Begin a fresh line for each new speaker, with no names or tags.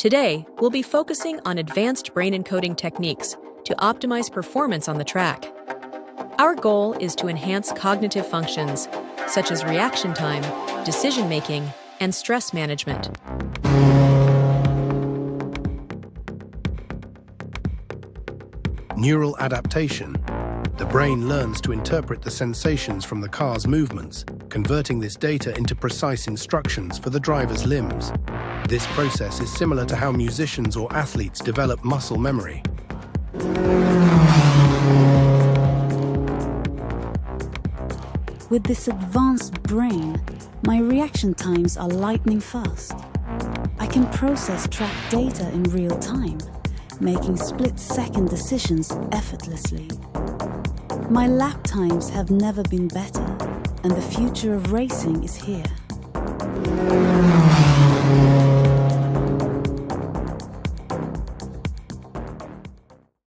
Today, we'll be focusing on advanced brain encoding techniques to optimize performance on the track. Our goal is to enhance cognitive functions such as reaction time, decision-making, and stress management.
Neural adaptation. The brain learns to interpret the sensations from the car's movements, converting this data into precise instructions for the driver's limbs. This process is similar to how musicians or athletes develop muscle memory.
With this advanced brain, my reaction times are lightning fast. I can process track data in real time, making split-second decisions effortlessly. My lap times have never been better, and the future of racing is here.